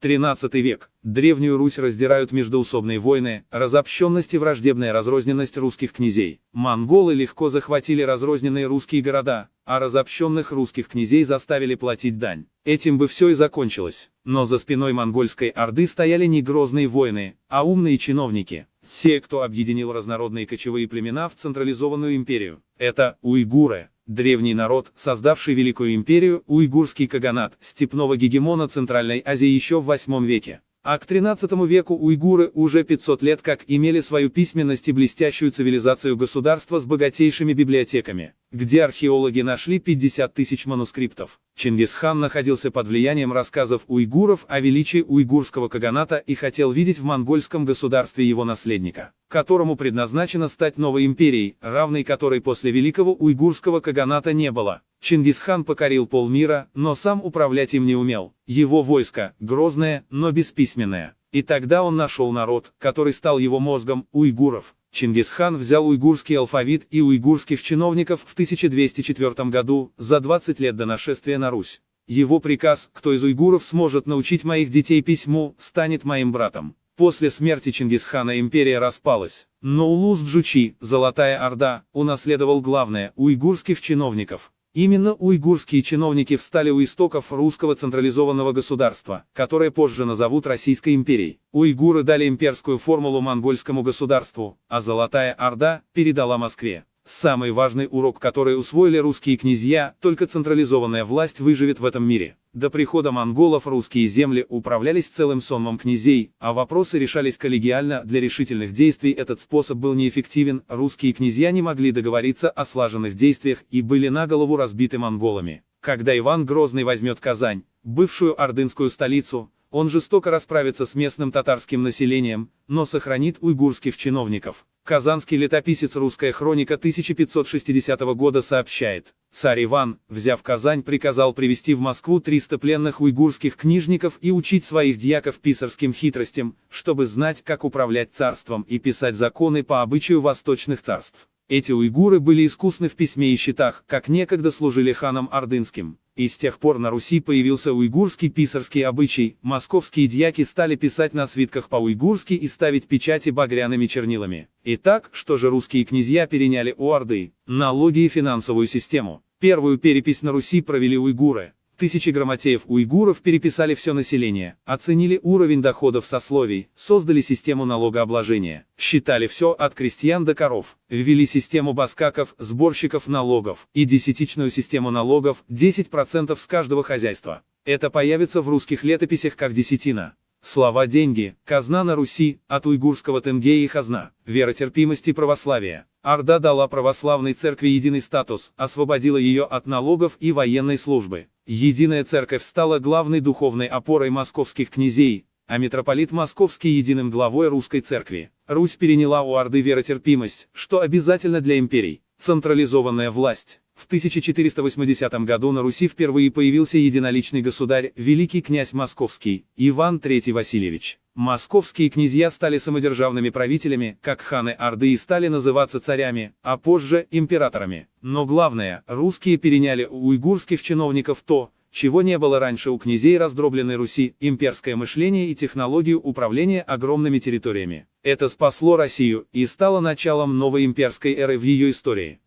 XIII век. Древнюю Русь раздирают междоусобные войны, разобщенность и враждебная разрозненность русских князей. Монголы легко захватили разрозненные русские города, а разобщенных русских князей заставили платить дань. Этим бы все и закончилось. Но за спиной монгольской орды стояли не грозные воины, а умные чиновники. Те, кто объединил разнородные кочевые племена в централизованную империю. Это уйгуры. Древний народ, создавший Великую империю, уйгурский каганат, степного гегемона Центральной Азии еще в VIII веке. А к XIII веку уйгуры уже 500 лет как имели свою письменность и блестящую цивилизацию государства с богатейшими библиотеками, где археологи нашли 50 тысяч манускриптов. Чингисхан находился под влиянием рассказов уйгуров о величии уйгурского каганата и хотел видеть в монгольском государстве его наследника, которому предназначено стать новой империей, равной которой после великого уйгурского каганата не было. Чингисхан покорил полмира, но сам управлять им не умел. Его войско, грозное, но бесписьменное. И тогда он нашел народ, который стал его мозгом, уйгуров. Чингисхан взял уйгурский алфавит и уйгурских чиновников в 1204 году, за 20 лет до нашествия на Русь. Его приказ: кто из уйгуров сможет научить моих детей письму, станет моим братом. После смерти Чингисхана империя распалась, но Улус-Джучи, Золотая Орда, унаследовал главное – уйгурских чиновников. Именно уйгурские чиновники встали у истоков русского централизованного государства, которое позже назовут Российской империей. Уйгуры дали имперскую формулу монгольскому государству, а Золотая Орда передала Москве. Самый важный урок, который усвоили русские князья: только централизованная власть выживет в этом мире. До прихода монголов русские земли управлялись целым сонмом князей, а вопросы решались коллегиально. Для решительных действий этот способ был неэффективен, русские князья не могли договориться о слаженных действиях и были на голову разбиты монголами. Когда Иван Грозный возьмет Казань, бывшую ордынскую столицу, он жестоко расправится с местным татарским населением, но сохранит уйгурских чиновников. Казанский летописец «Русская хроника» 1560 года сообщает: царь Иван, взяв Казань, приказал привести в Москву 300 пленных уйгурских книжников и учить своих дьяков писарским хитростям, чтобы знать, как управлять царством и писать законы по обычаю восточных царств. Эти уйгуры были искусны в письме и счетах, как некогда служили ханам ордынским. И с тех пор на Руси появился уйгурский писарский обычай, московские дьяки стали писать на свитках по-уйгурски и ставить печати багряными чернилами. Итак, что же русские князья переняли у Орды? Налоги и финансовую систему. Первую перепись на Руси провели уйгуры. Тысячи грамотеев уйгуров переписали все население, оценили уровень доходов сословий, создали систему налогообложения, считали все от крестьян до коров, ввели систему баскаков, сборщиков налогов, и десятичную систему налогов, 10% с каждого хозяйства. Это появится в русских летописях как десятина. Слова «деньги», «казна» на Руси, от уйгурского тенге и хазна, веротерпимость и православие. Орда дала православной церкви единый статус, освободила ее от налогов и военной службы. Единая церковь стала главной духовной опорой московских князей, а митрополит Московский единым главой русской церкви. Русь переняла у Орды веротерпимость, что обязательно для империй. Централизованная власть. В 1480 году на Руси впервые появился единоличный государь, великий князь Московский, Иван III Васильевич. Московские князья стали самодержавными правителями, как ханы Орды, и стали называться царями, а позже императорами. Но главное, русские переняли у уйгурских чиновников то, чего не было раньше у князей раздробленной Руси: имперское мышление и технологию управления огромными территориями. Это спасло Россию и стало началом новой имперской эры в ее истории.